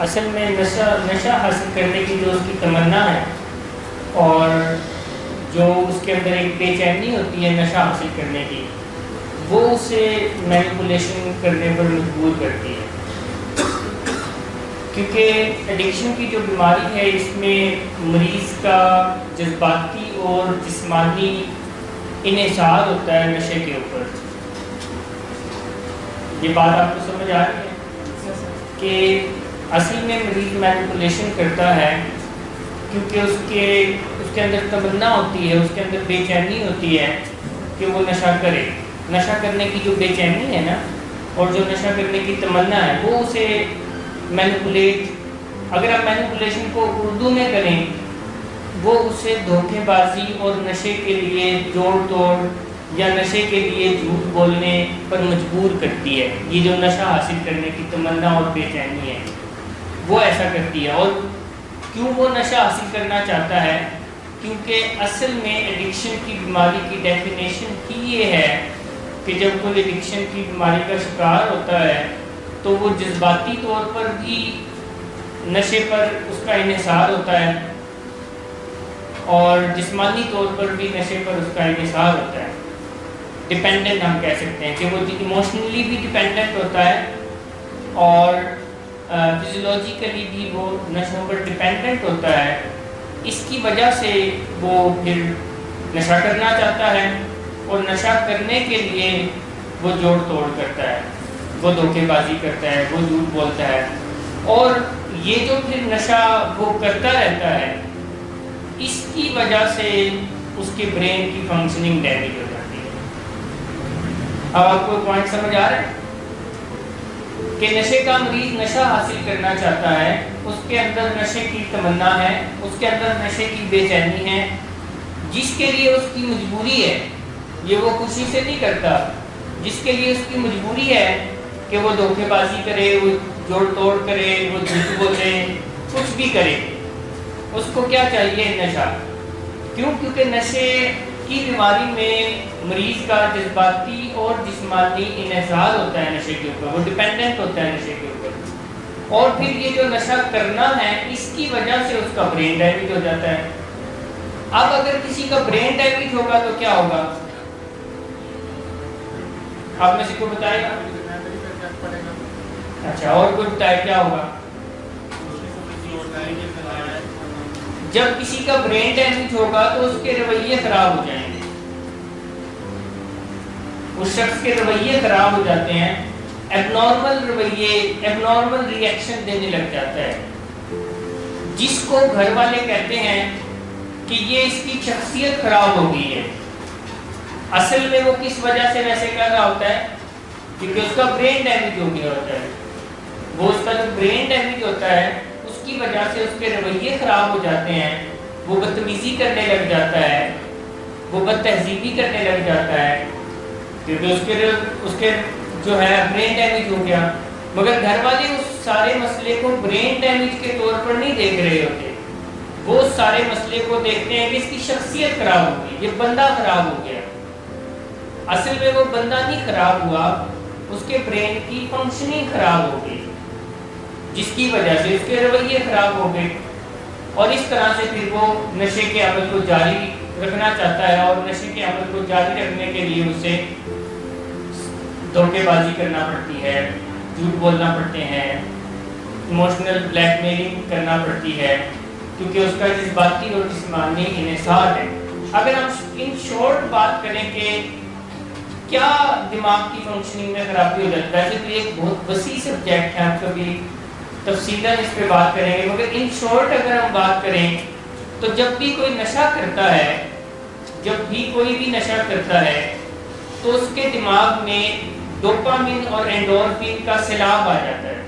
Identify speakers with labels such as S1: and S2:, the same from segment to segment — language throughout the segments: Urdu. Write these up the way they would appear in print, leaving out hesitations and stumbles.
S1: اصل میں نشہ حاصل کرنے کی جو اس کی تمنا ہے اور جو اس کے اندر ایک بے چینی ہوتی ہے نشہ حاصل کرنے کی، وہ اسے مینیپولیشن کرنے پر مجبور کرتی ہے. کیونکہ ایڈکشن کی جو بیماری ہے اس میں مریض کا جذباتی اور جسمانی انحصار ہوتا ہے نشے کے اوپر. یہ بات آپ کو سمجھ آ رہی ہے کہ اصل میں مریض مینیپولیشن کرتا ہے کیونکہ اس کے اندر تمنا ہوتی ہے، اس کے اندر بے چینی ہوتی ہے کہ وہ نشہ کرے. نشہ کرنے کی جو بے چینی ہے نا اور جو نشہ کرنے کی تمنا ہے وہ اسے مینیپولیٹ، اگر آپ مینیپولیشن کو اردو میں کریں، وہ اسے دھوکے بازی اور نشے کے لیے جوڑ توڑ یا نشے کے لیے جھوٹ بولنے پر مجبور کرتی ہے. یہ جو نشہ حاصل کرنے کی تمنا اور بے چینی ہے وہ ایسا کرتی ہے. اور کیوں وہ نشہ حاصل کرنا چاہتا ہے؟ کیونکہ اصل میں ایڈکشن کی بیماری کی ڈیفینیشن ہی یہ ہے کہ جب کوئی ایڈکشن کی بیماری کا شکار ہوتا ہے تو وہ جذباتی طور پر بھی نشے پر اس کا انحصار ہوتا ہے اور جسمانی طور پر بھی نشے پر اس کا انحصار ہوتا ہے. ڈپینڈنٹ ہم کہہ سکتے ہیں کہ وہ ایموشنلی بھی ڈپینڈنٹ ہوتا ہے اور فزیولوجیکلی بھی وہ نشوں پر ڈپینڈنٹ ہوتا ہے. اس کی وجہ سے وہ پھر نشہ کرنا چاہتا ہے اور نشہ کرنے کے لیے وہ جوڑ توڑ کرتا ہے، وہ دھوکے بازی کرتا ہے، وہ جھوٹ بولتا ہے. اور یہ جو پھر نشہ وہ کرتا رہتا ہے اس کی وجہ سے اس کے برین کی فنکشننگ ڈیمیج ہو جاتی ہے. اب آپ کو پوائنٹ سمجھ آ رہا ہے کہ نشے کا مریض نشہ حاصل کرنا چاہتا ہے، اس کے اندر نشے کی تمنا ہے، اس کے اندر نشے کی بے چینی ہے جس کے لیے اس کی مجبوری ہے. یہ وہ خوشی سے نہیں کرتا، جس کے لیے اس کی مجبوری ہے کہ وہ دھوکے بازی کرے، وہ جوڑ توڑ کرے، وہ جھوٹ بولے، کچھ بھی کرے. اس کو کیا چاہیے؟ نشہ. کیوں؟ کیونکہ نشے کی بیماری میں مریض کا جذباتی اور جسمانی انحصار ہوتا ہے نشے کے اوپر، وہ ڈپینڈنٹ ہوتا ہے نشے کے اوپر. اور پھر یہ جو نشہ کرنا ہے اس کی وجہ سے اس کا برین ڈیمیج ہو جاتا ہے. اب اگر کسی کا برین ڈیمیج ہوگا تو کیا ہوگا؟ آپ میں سے کو بتائے گا؟ اچھا، اور کوئی بتائے کیا ہوگا؟ جب کسی کا برین ڈیمیج ہوگا تو اس کے رویے خراب ہو جائیں گے، اس شخص کے رویے خراب ہو جاتے ہیں، ایب نارمل رویے، ایب نارمل ری ایکشن دینے لگ جاتا ہے، جس کو گھر والے کہتے ہیں کہ یہ اس کی شخصیت خراب ہو گئی ہے. اصل میں وہ کس وجہ سے ویسے کر رہا ہوتا ہے؟ کیونکہ اس کا برین ڈیمیج ہو گیا ہوتا ہے. وہ اس کا جو برین ڈیمیج ہوتا ہے اس کی وجہ سے اس کے رویے خراب ہو جاتے ہیں، وہ بدتمیزی کرنے لگ جاتا ہے، وہ بد تہذیبی کرنے لگ جاتا ہے کیونکہ اس کے جو ہے برین ڈیمیج ہو گیا. مگر گھر والے اس سارے مسئلے کو برین ڈیمیج کے طور پر نہیں دیکھ رہے ہوتے، وہ اس سارے مسئلے کو دیکھتے ہیں کہ اس کی شخصیت خراب ہو گئی، یہ بندہ خراب ہو گیا. اصل میں وہ بندہ نہیں خراب ہوا، اس کے برین کی فنکشننگ خراب ہو گئی جس کی وجہ سے اس کے رویے خراب ہو گئے. اور اس طرح سے پھر وہ نشے کے عمل کو جاری رکھنا چاہتا ہے اور نشے کے عمل کو جاری رکھنے کے لیے اسے دھوکے بازی کرنا پڑتی ہے، جھوٹ بولنا پڑتے ہیں، ایموشنل بلیک میلنگ کرنا پڑتی ہے کیونکہ اس کا جذباتی اور جسمانی انحصار ہے. اگر ہم ان شارٹ بات کریں کہ کیا دماغ کی فنکشننگ میں خرابی ہو جاتی ہے، ویسے تو ایک بہت وسیع سبجیکٹ ہے، ہم کبھی تفصیلاً اس پہ بات کریں گے، مگر ان شارٹ اگر ہم بات کریں تو جب بھی کوئی نشہ کرتا ہے، جب بھی کوئی بھی نشہ کرتا ہے تو اس کے دماغ میں ڈوپامین اور اینڈورفین کا سیلاب آ جاتا ہے.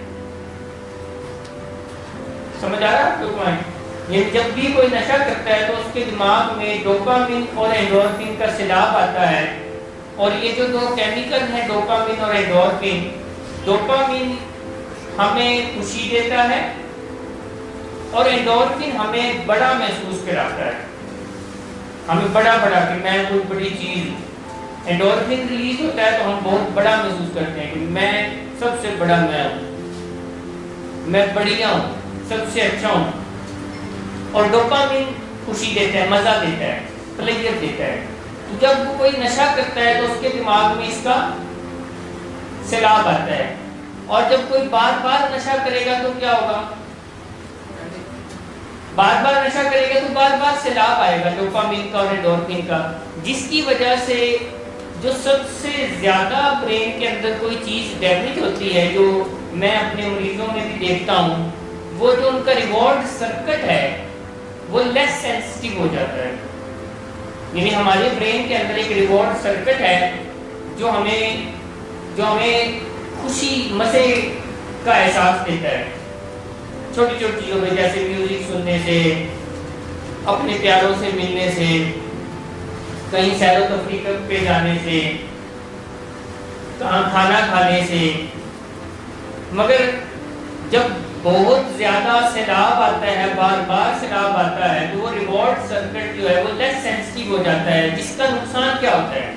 S1: سمجھ آ رہا ہے آپ کو پوائنٹ؟ یعنی جب بھی کوئی نشہ کرتا ہے تو اس کے دماغ میں ڈوپامین اور اینڈورفین کا سیلاب آتا ہے. اور یہ جو دو کیمیکل ہیں ڈوپامین اور اینڈورفین، ڈوپامین ہمیں خوشی دیتا ہے اور اینڈورفین ہمیں بڑا محسوس کراتا ہے، ہمیں بڑا کہ میں کوئی بڑی چیز. اینڈورفین ریلیز ہوتا ہے تو ہم بہت بڑا محسوس کرتے ہیں کہ میں سب سے بڑا میں ہوں. میں بڑھیا ہوں، سب سے اچھا ہوں. اور ڈوپامین خوشی دیتا ہے، مزہ دیتا ہے، پلیئر دیتا ہے. تو جب وہ کوئی نشہ کرتا ہے تو اس کے دماغ میں اس کا سیلاب آتا ہے. اور جب کوئی بار بار نشہ کرے گا تو کیا ہوگا؟ بار بار نشہ کرے گا تو بار بار سیلاب آئے گا ڈوپامین کا اور اینڈورفین کا، جس کی وجہ سے جو سب سے زیادہ برین کے اندر کوئی چیز ڈیمیج ہوتی ہے، جو میں اپنے مریضوں میں بھی دیکھتا ہوں، وہ جو ان کا ریوارڈ سرکٹ ہے وہ لیس سینسٹیو ہو جاتا ہے. یعنی ہمارے برین کے اندر ایک ریوارڈ سرکٹ ہے جو ہمیں خوشی، مزے کا احساس دیتا ہے چھوٹی چھوٹی چیزوں میں، جیسے میوزک سننے سے، اپنے پیاروں سے ملنے سے، کہیں سیر و تفریح پہ جانے سے، کھانا کھانے سے. مگر جب بہت زیادہ سیلاب آتا ہے، بار بار سیلاب آتا ہے، تو وہ ریوارڈ سرکٹ جو ہے وہ لیس سینسٹیو ہو جاتا ہے. جس کا نقصان کیا ہوتا ہے؟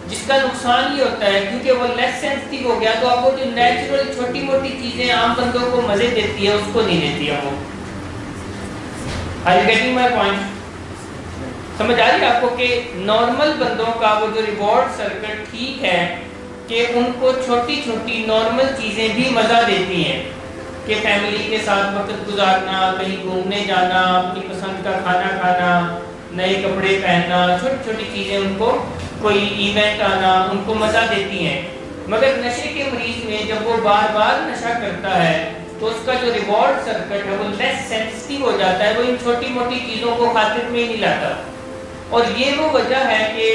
S1: جس کا نقصان یہ ہوتا ہے کیونکہ وہ لیس سینسٹیو ہو گیا تو آپ کو جو نیچرل چھوٹی موٹی چیزیں عام بندوں کو مزے دیتی ہے اس کو نہیں دیتی ہے. وہ Are you getting my point؟ سمجھ آ رہی ہے آپ کو کہ نارمل بندوں کا وہ جو ریوارڈ سرکٹ ٹھیک ہے کہ ان کو چھوٹی چھوٹی نارمل چیزیں بھی مزہ دیتی ہیں، کہ فیملی کے ساتھ وقت گزارنا، کہیں گھومنے جانا، اپنی پسند کا کھانا کھانا، نئے کپڑے پہننا، چھوٹی چھوٹی چیزیں ان کو، کوئی ایونٹ آنا، ان کو مزہ دیتی ہیں. مگر نشے کے مریض میں جب وہ بار بار نشہ کرتا ہے تو اس کا جو ریوارڈ سرکٹ ہے وہ لیس سینسٹیو ہو جاتا ہے، وہ ان چھوٹی موٹی چیزوں کو خاطر میں ہی نہیں لاتا. اور یہ وہ وجہ ہے کہ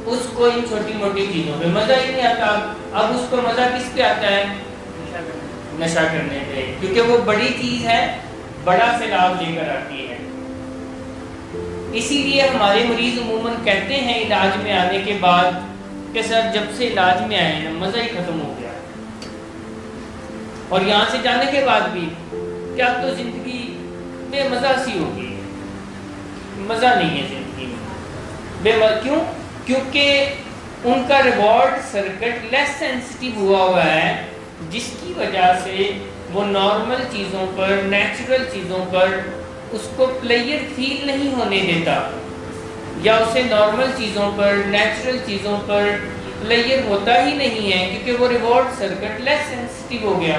S1: اس کو ان چھوٹی موٹی چیزوں پہ مزہ ہی نہیں آتا. اب اس کو مزہ کس پہ آتا ہے؟ نشہ کرنے پہ، کیونکہ وہ بڑی چیز ہے، بڑا سیلاب لے کر آتی ہے. اسی لیے ہمارے مریض عموماً کہتے ہیں علاج میں آنے کے بعد کہ سر جب سے علاج میں آئے ہیں مزہ ہی ختم ہو گیا، اور یہاں سے جانے کے بعد بھی کہ اب تو زندگی بے مزہ سی ہوگی، مزہ نہیں ہے زندگی میں. کیوں؟ کیونکہ ان کا ریوارڈ سرکٹ لیس سینسٹیو ہوا ہے، جس کی وجہ سے وہ نارمل چیزوں پر، نیچرل چیزوں پر اس کو پلیئر فیل نہیں ہونے دیتا، یا اسے نارمل چیزوں پر، نیچرل چیزوں پر پلیئر ہوتا ہی نہیں ہے، کیونکہ وہ ریوارڈ سرکٹ لیس سینسٹیو ہو گیا.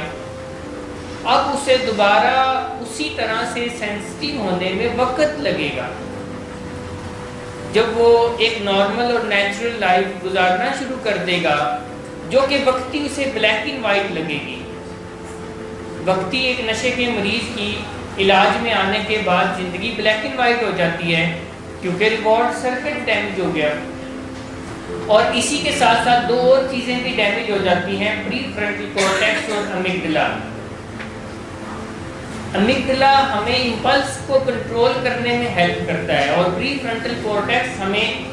S1: اب اسے دوبارہ اسی طرح سے سینسٹیو ہونے میں وقت لگے گا. جب وہ ایک نارمل اور نیچرل لائف گزارنا شروع کر دے گا، جو کہ وقتی اسے بلیک اینڈ وائٹ لگے گی. وقتی ایک نشے کے مریض کی علاج میں آنے کے بعد زندگی بلیک اینڈ وائٹ ہو جاتی ہے، کیونکہ ریوارڈ سرکٹ ڈیمیج ہو گیا. اور اسی کے ساتھ ساتھ دو اور چیزیں بھی ڈیمیج ہو جاتی ہیں، پری فرنٹل کورٹیکس اور امیگڈلا. امیگڈلا ہمیں امپلس کو کنٹرول کرنے میں ہیلپ کرتا ہے، اور پری فرنٹل کورٹیکس ہمیں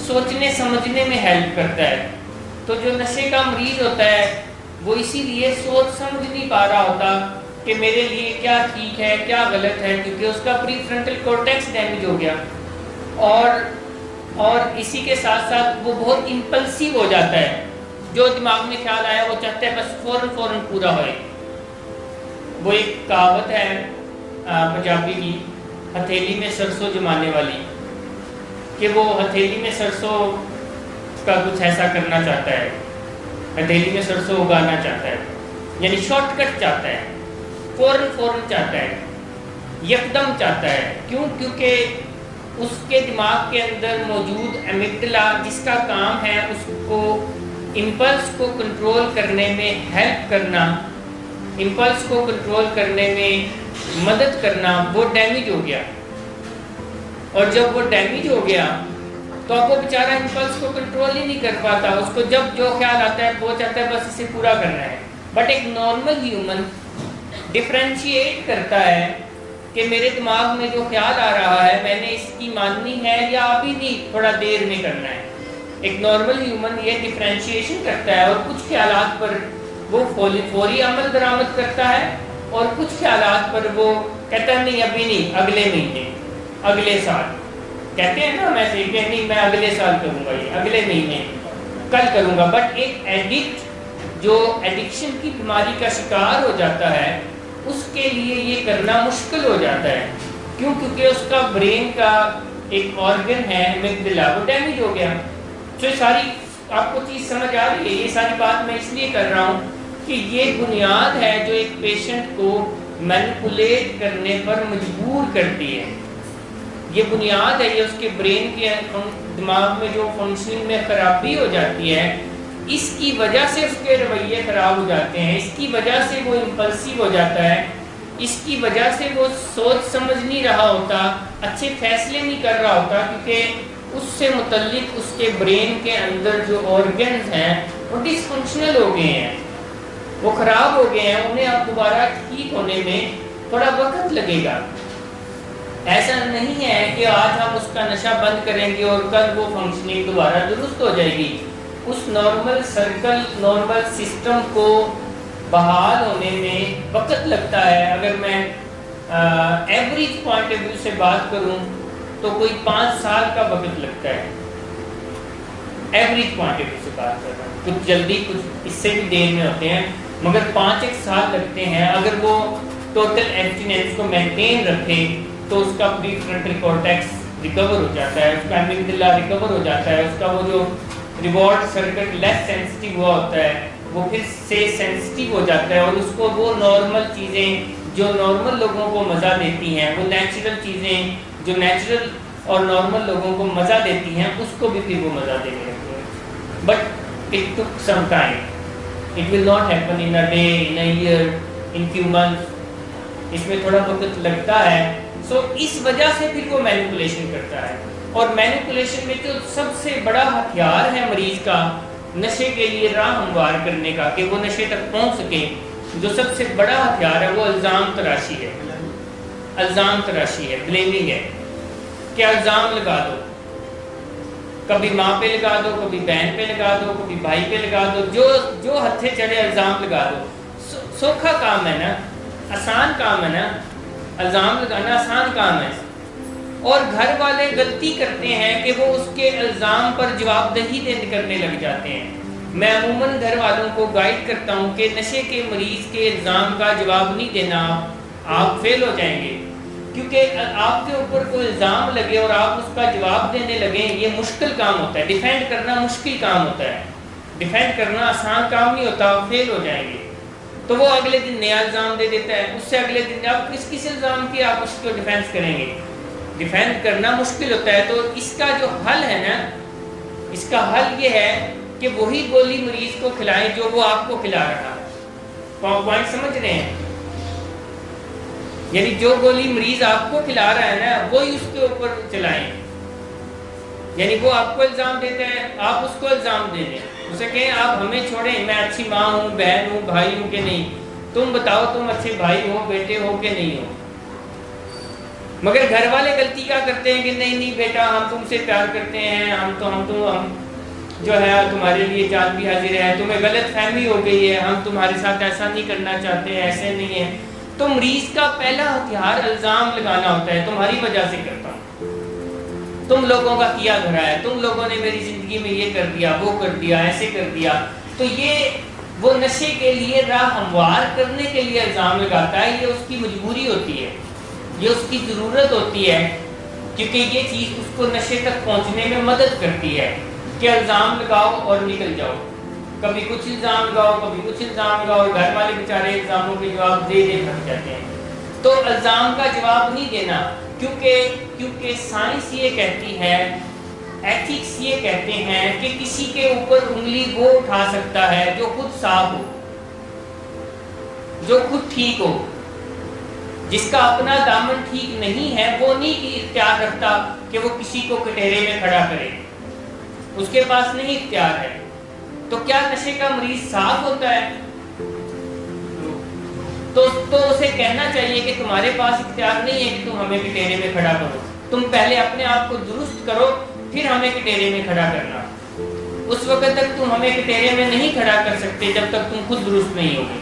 S1: سوچنے سمجھنے میں ہیلپ کرتا ہے. تو جو نشے کا مریض ہوتا ہے وہ اسی لیے سوچ سمجھ نہیں پا رہا ہوتا کہ میرے لیے کیا ٹھیک ہے کیا غلط ہے، کیونکہ اس کا پری فرنٹل کورٹیکس ڈیمیج ہو گیا. اور اسی کے ساتھ ساتھ وہ بہت امپلسیو ہو جاتا ہے، جو دماغ میں خیال آیا وہ چاہتا ہے بس فوراً پورا ہوئے. وہ ایک کہاوت ہے پنجابی کی، ہتھیلی میں سرسوں جمانے والی، کہ وہ ہتھیلی میں سرسوں کا کچھ ایسا کرنا چاہتا ہے، ہتھیلی میں سرسوں اگانا چاہتا ہے، یعنی شارٹ کٹ چاہتا ہے، فوراً چاہتا ہے، یکدم چاہتا ہے. کیوں؟ کیونکہ اس کے دماغ کے اندر موجود امیگڈلا جس کا کام ہے اس کو امپلس کو کنٹرول کرنے میں ہیلپ کرنا، امپلس کو کنٹرول کرنے میں مدد کرنا، وہ ڈیمیج ہو گیا. اور جب وہ ڈیمیج ہو گیا تو اب وہ بیچارہ امپلس کو کنٹرول ہی نہیں کر پاتا. اس کو جب جو خیال آتا ہے وہ چاہتا ہے بس اسے پورا کرنا ہے. بٹ ایک نارمل ہیومن ڈفرینشیٹ کرتا ہے کہ میرے دماغ میں جو خیال آ رہا ہے میں نے اس کی ماننی ہے یا ابھی نہیں تھوڑا دیر میں کرنا ہے. ایک نارمل ہیومن یہ ڈفرینشیشن کرتا ہے، اور کچھ خیالات پر وہ فوری عمل درآمد کرتا ہے، اور کچھ خیالات پر وہ کہتا ہے نہیں ابھی نہیں، اگلے مہینے، اگلے سال. کہتے ہیں نا میں سے کہ نہیں میں اگلے سال کروں گا، یہ اگلے مہینے کل کروں گا. بٹ ایک ایڈکٹ جو ایڈکشن کی بیماری کا شکار ہو جاتا ہے اس کے لیے یہ کرنا مشکل ہو جاتا ہے. کیوں؟ کیونکہ اس کا برین کا ایک آرگن ہے امگڈلا، وہ ڈیمیج ہو گیا. تو ساری آپ کو چیز سمجھ آ رہی ہے؟ یہ ساری بات میں اس لیے کر رہا ہوں کہ یہ بنیاد ہے جو ایک پیشنٹ کو مینیپولیٹ کرنے پر مجبور کرتی ہے. یہ بنیاد ہے، یہ اس کے برین کے دماغ میں جو فنکشننگ میں خرابی ہو جاتی ہے، اس کی وجہ سے اس کے رویے خراب ہو جاتے ہیں، اس کی وجہ سے وہ امپلسیو ہو جاتا ہے، اس کی وجہ سے وہ سوچ سمجھ نہیں رہا ہوتا، اچھے فیصلے نہیں کر رہا ہوتا، کیونکہ اس سے متعلق اس کے برین کے اندر جو آرگنز ہیں وہ ڈس فنکشنل ہو گئے ہیں، وہ خراب ہو گئے ہیں. انہیں اب دوبارہ ٹھیک ہونے میں تھوڑا وقت لگے گا. ایسا نہیں ہے کہ آج ہم اس کا نشہ بند کریں گے اور کل وہ فنکشننگ دوبارہ درست ہو جائے گی. اس نارمل سرکل، نارمل سسٹم کو بحال ہونے میں وقت لگتا ہے. اگر میں ایوریج پوائنٹ آف ویو سے بات کروں تو کوئی 5 سال کا وقت لگتا ہے. ایوریج پوائنٹ آف ویو سے بات کر رہا ہوں، کچھ جلدی کچھ اس سے بھی دیر میں ہوتے ہیں، مگر 5-1 سال لگتے ہیں. اگر وہ ٹوٹل ایبسٹیننس کو مینٹین رکھے تو اس کا پری فرنٹل کارٹیکس ریکور ہو جاتا ہے، اس کا ایمگڈلا ریکور ہو جاتا ہے، اس کا وہ جو ریوارڈ سرکٹ لیس سینسٹیو ہوا ہوتا ہے وہ پھر سے سینسٹیو ہو جاتا ہے، اور اس کو وہ نارمل چیزیں جو نارمل لوگوں کو مزہ دیتی ہیں، وہ نیچرل چیزیں جو نیچرل اور نارمل لوگوں کو مزہ دیتی ہیں، اس کو بھی پھر وہ مزہ دینے لگتے ہیں. But it take some time, it will not happen in a day, in a year, in few months. اس میں تھوڑا وقت لگتا ہے. سو اس وجہ سے پھر وہ مینیپولیشن کرتا ہے. اور مینیپولیشن میں جو سب سے بڑا ہتھیار ہے مریض کا نشے کے لیے راہ ہموار کرنے کا کہ وہ نشے تک پہنچ سکے، جو سب سے بڑا ہتھیار ہے وہ الزام تراشی ہے. الزام تراشی ہے، بلیمنگ ہے کہ الزام لگا دو، کبھی ماں پہ لگا دو، کبھی بہن پہ لگا دو، کبھی بھائی پہ لگا دو، جو ہتھے چڑھے الزام لگا دو. سوکھا کام ہے نا، آسان کام ہے نا، الزام لگانا آسان کام ہے. اور گھر والے غلطی کرتے ہیں کہ وہ اس کے الزام پر جواب دہی کرنے لگ جاتے ہیں. میں عموماً گھر والوں کو گائیڈ کرتا ہوں کہ نشے کے مریض کے الزام کا جواب نہیں دینا، آپ فیل ہو جائیں گے. کیونکہ آپ کے اوپر کوئی الزام لگے اور آپ اس کا جواب دینے لگیں، یہ مشکل کام ہوتا ہے. ڈیفینڈ کرنا مشکل کام ہوتا ہے، ڈیفینڈ کرنا آسان کام نہیں ہوتا، آپ فیل ہو جائیں گے. تو وہ اگلے دن نیا الزام دے دیتا ہے، اس سے اگلے دن آپ کس الزام کی آپ اس کو ڈیفینس کریں گے. ڈیفینس کرنا مشکل ہوتا ہے. تو اس کا جو حل ہے نا، اس کا حل یہ ہے کہ وہی گولی مریض کو کھلائیں جو وہ آپ کو کھلا رہا ہے. پوائنٹ سمجھ رہے ہیں؟ یعنی جو گولی مریض آپ کو کھلا رہا ہے نا وہی اس کے اوپر چلائیں. یعنی وہ آپ کو الزام دیتا ہے، آپ اس کو الزام دے دیں. اسے کہیں آپ ہمیں چھوڑیں، میں اچھی ماں ہوں، بہن ہوں، بھائی ہوں کہ نہیں، تم بتاؤ تم اچھے بھائی ہو، بیٹے ہو کہ نہیں ہو. مگر گھر والے غلطی کیا کرتے ہیں کہ نہیں بیٹا ہم تم سے پیار کرتے ہیں، ہم جو ہے تمہارے لیے جان بھی حاضر ہے، تمہیں غلط فہمی ہو گئی ہے، ہم تمہارے ساتھ ایسا نہیں کرنا چاہتے، ایسے نہیں ہے. تو مریض کا پہلا ہتھیار الزام لگانا ہوتا ہے، تمہاری وجہ سے کرتا ہوں، تم لوگوں کا کیا دھرا ہے، تم لوگوں نے میری زندگی میں یہ کر دیا، وہ کر دیا، ایسے کر دیا. تو یہ وہ نشے کے لیے راہ ہموار کرنے کے لیے الزام لگاتا ہے. یہ اس کی مجبوری ہوتی ہے، یہ اس کی ضرورت ہوتی ہے، کیونکہ یہ چیز اس کو نشے تک پہنچنے میں مدد کرتی ہے کہ الزام لگاؤ اور نکل جاؤ. کبھی کچھ الزام لگاؤ، کبھی کچھ الزام لگاؤ، گھر والے بیچارے الزاموں کے جواب دے تھک جاتے ہیں. تو الزام کا جواب نہیں دینا، کیونکہ سائنس یہ کہتی ہے، ایتھکس یہ کہتے ہیں کہ کسی کے اوپر انگلی وہ اٹھا سکتا ہے جو خود صاف ہو، جو خود ٹھیک ہو. جس کا اپنا دامن ٹھیک نہیں ہے وہ نہیں اختیار رکھتا کہ وہ کسی کو کٹہرے میں کھڑا کرے، اس کے پاس نہیں اختیار ہے. تو کیا نشے کا مریض صاف ہوتا ہے؟ تو اسے کہنا چاہیے کہ تمہارے پاس اختیار نہیں ہے کہ تم ہمیں کٹہرے میں کھڑا کرو، تم پہلے اپنے آپ کو درست کرو پھر ہمیں کٹہرے میں کھڑا کرنا. اس وقت تک تم ہمیں کٹہرے میں نہیں کھڑا کر سکتے جب تک تم خود درست نہیں ہوگے.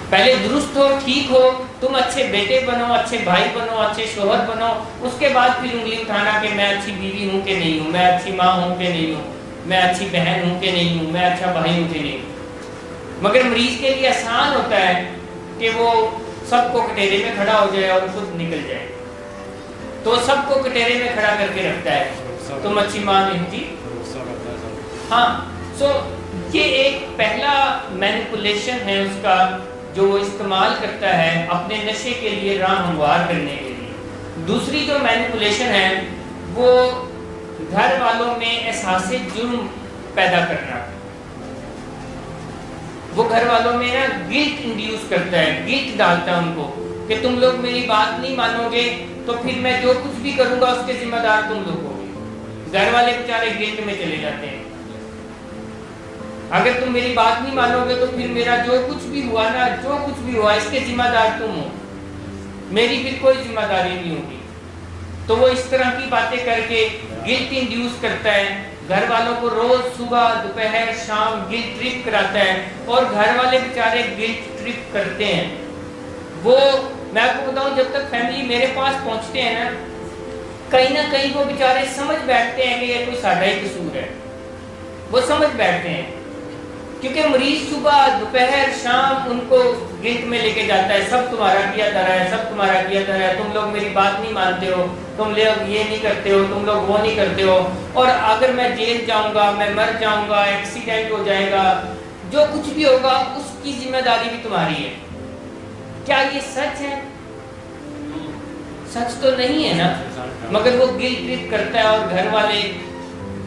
S1: پہلے درست ہو، ٹھیک ہو، تم اچھے بیٹے بنو، اچھے بھائی بنو، اچھے شوہر بنو، اس کے بعد پھر انگلی اٹھانا کہ میں اچھی بیوی ہوں کہ نہیں ہوں، میں اچھی ماں ہوں کہ نہیں ہوں، میں اچھی بہن ہوں کہ نہیں ہوں، میں اچھا بھائی ہوں کہ نہیں ہوں. مگر مریض کے لیے آسان ہوتا ہے کہ وہ سب کو کٹہرے میں کھڑا ہو جائے اور خود نکل جائے، تو سب کو کٹہرے میں کھڑا کر کے رکھتا ہے، تو مچھی مار نہیں جی ہاں. سو یہ ایک پہلا مینیپولیشن ہے اس کا جو وہ استعمال کرتا ہے اپنے نشے کے لیے راہ ہموار کرنے کے لیے. دوسری جو مینیپولیشن ہے وہ گھر والوں میں احساس جرم پیدا کرنا. وہ گھر والوں میں نا گلٹ انڈیوس کرتا ہے، گلٹ ڈالتا ہے ان کو کہ تم لوگ میری بات نہیں مانو گے تو پھر میں جو کچھ بھی کروں گا اس کے ذمہ دار تم لوگ ہو گے. گھر والے بیچارے گلٹ میں چلے جاتے ہیں، اگر تم میری بات نہیں مانو گے تو پھر میرا جو کچھ بھی ہوا نا، جو کچھ بھی ہوا اس کے ذمہ دار تم ہو، میری پھر کوئی ذمہ داری نہیں ہوگی. تو وہ اس طرح کی باتیں کر کے گلٹ انڈیوس کرتا ہے، گھر والوں کو روز صبح دوپہر شام گلٹ ٹرپ کراتا ہے، اور گھر والے بیچارے گلٹ ٹرپ کرتے ہیں. وہ میں آپ کو بتاؤں جب تک فیملی میرے پاس پہنچتے ہیں نا، کہیں نہ کہیں وہ بیچارے سمجھ بیٹھتے ہیں کہ یہ کوئی ساڈا ہی قصور ہے. وہ سمجھ بیٹھتے ہیں کیونکہ مریض صبح دوپہر شام ان کو گلٹ میں لے کے جاتا ہے، سب تمہارا کیا طرح ہے، سب تمہارا کیا طرح ہے، تم لوگ میری بات نہیں مانتے ہو، تم لوگ یہ نہیں کرتے ہو، تم لوگ وہ نہیں کرتے ہو، اور اگر میں جیل جاؤں گا، میں مر جاؤں گا، ایکسیڈنٹ ہو جائے گا، جو کچھ بھی ہوگا اس کی ذمہ داری بھی تمہاری ہے. کیا یہ سچ ہے؟ سچ تو نہیں ہے نا، مگر وہ گلٹ ٹرپ کرتا ہے اور گھر والے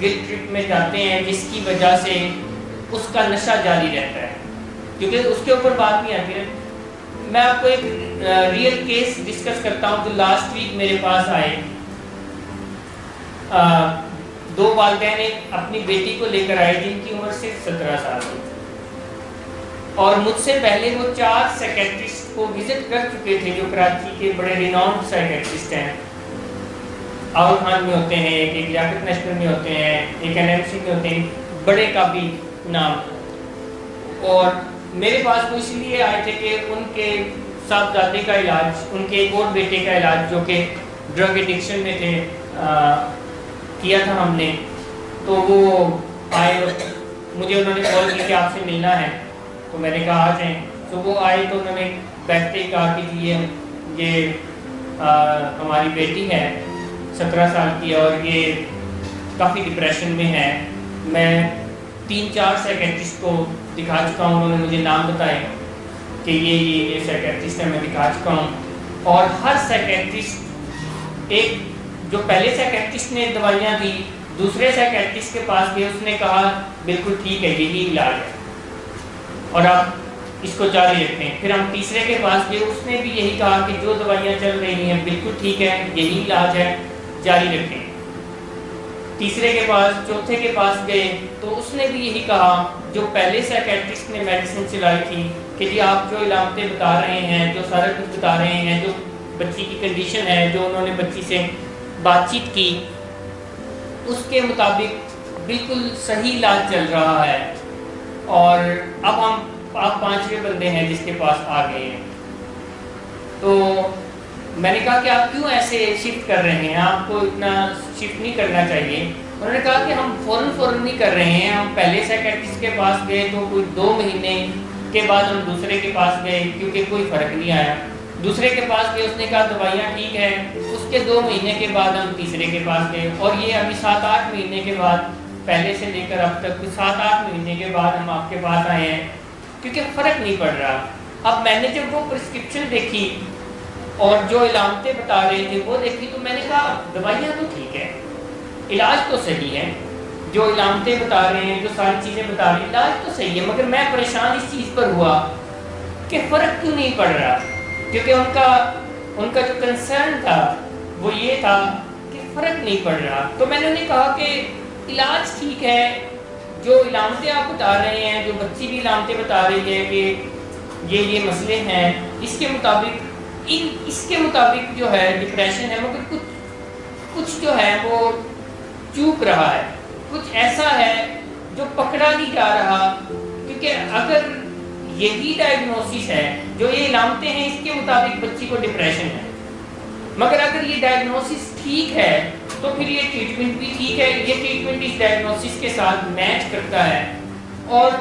S1: گلٹ ٹرپ میں جاتے ہیں، جس کی وجہ سے اس کا نشہ جاری رہتا ہے کیونکہ اس کے اوپر بات نہیں آتی ہے. میں آپ کو ایک ریئل کیس ڈسکس کرتا ہوں جو لاسٹ ویک میرے پاس آئے. دو والدین اپنی بیٹی کو لے کر آئے جن کی عمر صرف 17 سال تھی، اور مجھ سے پہلے وہ 4 سائیکیٹرسٹ کو وزٹ کر چکے تھے جو کراچی کے بڑے ریناؤنڈ سائیکیٹرسٹ ہیں. آؤل خان میں ہوتے ہیں، ایک لیاقت نیشنل میں ہوتے ہیں، ایک NMC میں ہوتے ہیں، بڑے کافی نام. اور میرے پاس وہ اس لیے آئے تھے کہ ان کے صاحبزادے کا علاج، ان کے ایک اور بیٹے کا علاج جو کہ ڈرگ ایڈکشن میں تھے کیا تھا ہم نے. تو وہ آئے، مجھے انہوں نے کال کی کہ آپ سے ملنا ہے، تو میں نے کہا آ جائیں. تو وہ آئے تو انہوں نے بیٹھتے ہی کہا کہ یہ ہماری بیٹی ہے 17 سال کی اور یہ کافی ڈپریشن میں ہے. میں 3-4 سائیکیٹرسٹ کو دکھا چکا ہوں، انہوں نے مجھے نام بتائے کہ یہ سائیکیٹرسٹ ہے، میں دکھا چکا ہوں. اور ہر سائیکیٹرسٹ، ایک جو پہلے سائیکیٹرسٹ نے دوائیاں دی، دوسرے سائیکیٹرسٹ کے پاس گئے، اس نے کہا بالکل ٹھیک ہے، یہی علاج ہے اور آپ اس کو جاری رکھیں. پھر ہم تیسرے کے پاس گئے، اس نے بھی یہی کہا کہ جو دوائیاں چل رہی ہیں بالکل ٹھیک ہے، یہی علاج ہے، جاری رکھیں. تیسرے کے پاس، چوتھے کے پاس گئے تو اس نے بھی یہی کہا جو پہلے سائیکیٹرسٹ نے میڈیسن چلائی تھی کہ جی آپ جو علامتیں بتا رہے ہیں، جو سارا کچھ بتا رہے ہیں، جو بچی کی کنڈیشن ہے، جو انہوں نے بچی سے بات چیت کی، اس کے مطابق بالکل صحیح علاج چل رہا ہے. اور اب آپ 5ویں بندے ہیں جس کے پاس آ گئے ہیں. تو میں نے کہا کہ آپ کیوں ایسے شفٹ کر رہے ہیں، آپ کو اتنا شفٹ نہیں کرنا چاہیے. انہوں نے کہا کہ ہم فوراً نہیں کر رہے ہیں، ہم پہلے سائیکیٹرسٹ کے پاس گئے تو کوئی 2 مہینے کے بعد ہم دوسرے کے پاس گئے کیونکہ کوئی فرق نہیں آیا. دوسرے کے پاس گئے، اس نے کہا دوائیاں ٹھیک ہے، اس کے 2 مہینے کے بعد ہم تیسرے کے پاس گئے، اور یہ ابھی 7-8 مہینے کے بعد، پہلے سے لے کر اب تک 7-8 مہینے کے بعد ہم آپ کے پاس آئے ہیں کیونکہ فرق نہیں پڑ رہا. اب میں نے جب وہ پرسکرپشن دیکھی اور جو علامتیں بتا رہے تھے وہ دیکھی تو میں نے کہا دوائیاں تو ٹھیک ہے، علاج تو صحیح ہے، جو علامتیں بتا رہے ہیں، جو ساری چیزیں بتا رہے ہیں، علاج تو صحیح ہے، مگر میں پریشان اس چیز پر ہوا کہ فرق کیوں نہیں پڑ رہا. کیونکہ ان کا جو کنسرن تھا وہ یہ تھا کہ فرق نہیں پڑ رہا. تو میں نے انہیں کہا کہ علاج ٹھیک ہے، جو علامتیں آپ بتا رہے ہیں، جو بچی بھی علامتیں بتا رہی ہے کہ یہ مسئلے ہیں، اس کے مطابق جو ہے ڈپریشن ہے، مگر کچھ جو ہے وہ چوک رہا ہے، کچھ ایسا ہے جو پکڑا نہیں جا رہا. کیونکہ اگر یہی ڈائگنوسس ہے، جو یہ علامتیں ہیں، اس کے مطابق بچی کو ڈپریشن ہے، مگر اگر یہ ڈائگنوسس ٹھیک ہے تو پھر یہ ٹریٹمنٹ بھی ٹھیک ہے، یہ ٹریٹمنٹ اس ڈائگنوسس کے ساتھ میچ کرتا ہے. اور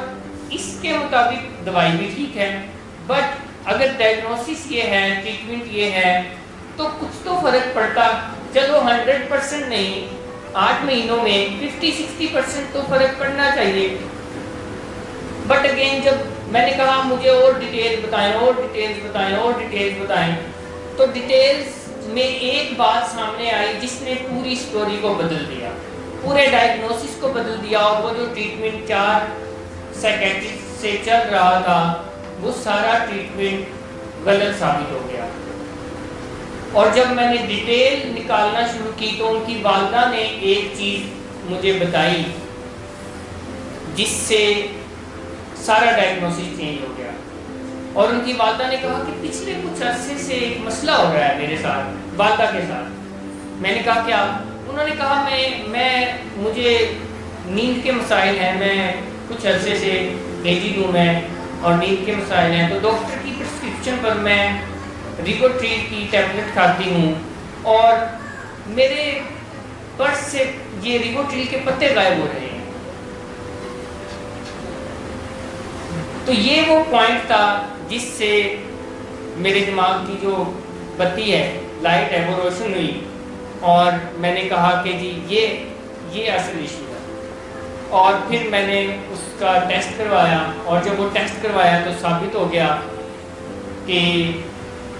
S1: اس کے مطابق دوائی بھی ٹھیک ہے، بٹ اگر ڈائگنوسس یہ ہے، ٹریٹمنٹ یہ ہے، تو کچھ تو فرق پڑتا، چلو 100% نہیں، 8 مہینوں میں 50-60% تو فرق پڑنا چاہیے۔ بٹ اگین جب میں نے کہا مجھے اور ڈیٹیلز بتائیں، اور ڈیٹیلز بتائیں، اور ڈیٹیلز بتائیں، تو ڈیٹیلز میں ایک بات سامنے آئی جس نے پوری سٹوری کو بدل دیا، پورے ڈائگنوسس کو بدل دیا، اور وہ جو ٹریٹمنٹ 4 سائیکیٹرسٹ سے چل رہا تھا وہ سارا ٹریٹمنٹ غلط ثابت ہو گیا۔ اور جب میں نے ڈیٹیل نکالنا شروع کی تو ان کی والدہ نے ایک چیز مجھے بتائی جس سے سارا ڈائگنوسس چینج ہو گیا، اور ان کی والدہ نے کہا کہ پچھلے کچھ عرصے سے ایک مسئلہ ہو رہا ہے میرے ساتھ، والدہ کے ساتھ۔ میں نے کہا کیا؟ انہوں نے کہا مجھے نیند کے مسائل ہیں، میں کچھ عرصے سے AG ہوں میں، اور نیند کے مسائل ہیں، تو ڈاکٹر کی پرسکرپشن پر میں ریگوٹریل کی ٹیبلٹ کھاتی ہوں، اور میرے پرس سے یہ ریگوٹریل کے پتے غائب ہو رہے ہیں۔ تو یہ وہ پوائنٹ تھا جس سے میرے دماغ کی جو بتی ہے، لائٹ ہے، وہ روشن ہوئی، اور میں نے کہا کہ جی یہ اصل ایشو ہے۔ اور پھر میں نے اس کا ٹیسٹ کروایا، اور جب وہ ٹیسٹ کروایا تو ثابت ہو گیا کہ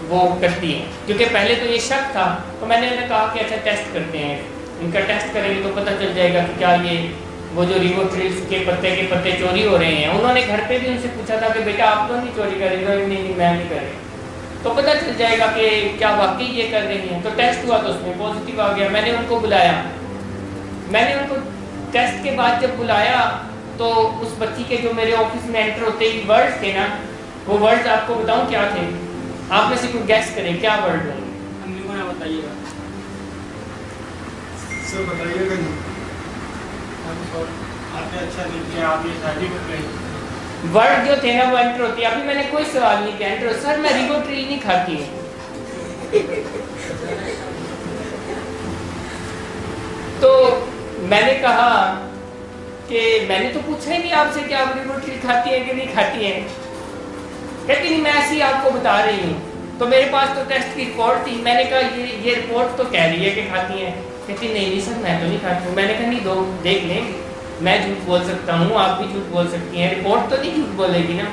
S1: وہ کرتی ہیں، کیونکہ پہلے تو یہ شک تھا، تو میں نے انہیں کہا کہ اچھا ٹیسٹ کرتے ہیں، ان کا ٹیسٹ کریں گے تو پتہ چل جائے گا کہ کیا یہ وہ جو ریگوٹریل کے پتے چوری ہو رہے ہیں۔ انہوں نے گھر پہ بھی ان سے پوچھا تھا کہ بیٹا آپ تو نہیں چوری کر رہے؟ نہیں میں نہیں کر رہی، تو پتہ چل جائے گا کہ کیا واقعی یہ کر رہی ہیں۔ تو ٹیسٹ ہوا تو اس میں پازیٹیو آ گیا۔ میں نے ان کو بلایا، میں نے ان کو ٹیسٹ کے بعد جب بلایا تو اس بچی کے جو میرے آفس میں انٹر ہوتے ہی ورڈز تھے نا، وہ ورڈز آپ کو بتاؤں کیا تھے؟ آپ میں سے کوئی گیس کریں کیا ورڈ ہوں گے؟
S2: امی کو نہ بتائیے گا،
S3: سر بتائیے گا نہیں۔
S2: آپ نے اچھا نہیں کیا، آپ یہ شادی کر رہے
S1: ورڈ جو تھے نا وہ انٹر ہوتی ہے۔ ابھی میں نے کوئی سوال نہیں کیا، انٹر سر میں ریگوٹریل نہیں کھاتی ہوں۔ تو میں نے کہا کہ میں نے تو پوچھا ہی نہیں آپ سے کہ آپ ریگوٹریل کھاتی ہیں کہ نہیں کھاتی ہیں، کہتی نہیں میں ایسی آپ کو بتا رہی ہوں۔ تو میرے پاس تو ٹیسٹ کی رپورٹ تھی، میں نے کہا یہ رپورٹ تو کہہ رہی ہے کہ کھاتی ہیں۔ کہتی نہیں سر میں تو نہیں کھاتی ہوں۔ میں نے کہا نہیں دو دیکھ لیں، میں جھوٹ بول سکتا ہوں، آپ بھی جھوٹ بول سکتی ہیں، رپورٹ تو نہیں جھوٹ بولے گی نا،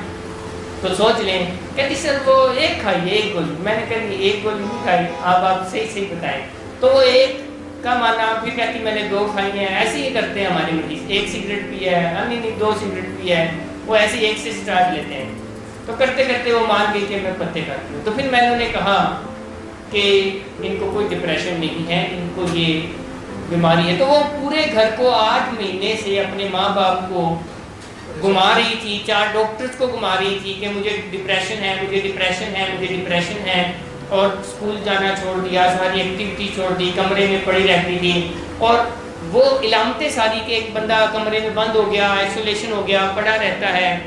S1: تو سوچ لیں۔ کہتی سر وہ ایک کھائیے، ایک گولی۔ میں نے کہا نہیں ایک گولی نہیں کھائی، آپ صحیح بتائیں۔ تو وہ ایک کا مانا، پھر کہتی میں نے 2 کھائی ہیں۔ ایسے ہی کرتے ہیں ہمارے مریض، 1 سگریٹ پیا ہے، نہیں 2 سگریٹ پیا ہے، وہ ایسے 1 سے سٹارٹ لیتے ہیں۔ تو کرتے کرتے وہ مان گئی کہ میں پتے کھاتی ہوں۔ تو پھر میں نے انہیں کہا کہ ان کو کوئی ڈپریشن نہیں ہے، ان کو یہ بیماری ہے۔ تو وہ پورے گھر کو 8 مہینے سے اپنے ماں باپ کو گھما رہی تھی، 4 ڈاکٹرز کو گھما رہی تھی کہ مجھے ڈپریشن ہے، مجھے ڈپریشن ہے، مجھے ڈپریشن ہے، اور اسکول جانا چھوڑ دیا، ساری ایکٹیویٹی چھوڑ دی، کمرے میں پڑی رہتی تھی، اور وہ علامتیں ساری کہ ایک بندہ کمرے میں بند ہو گیا، آئسولیشن ہو گیا، پڑا رہتا ہے،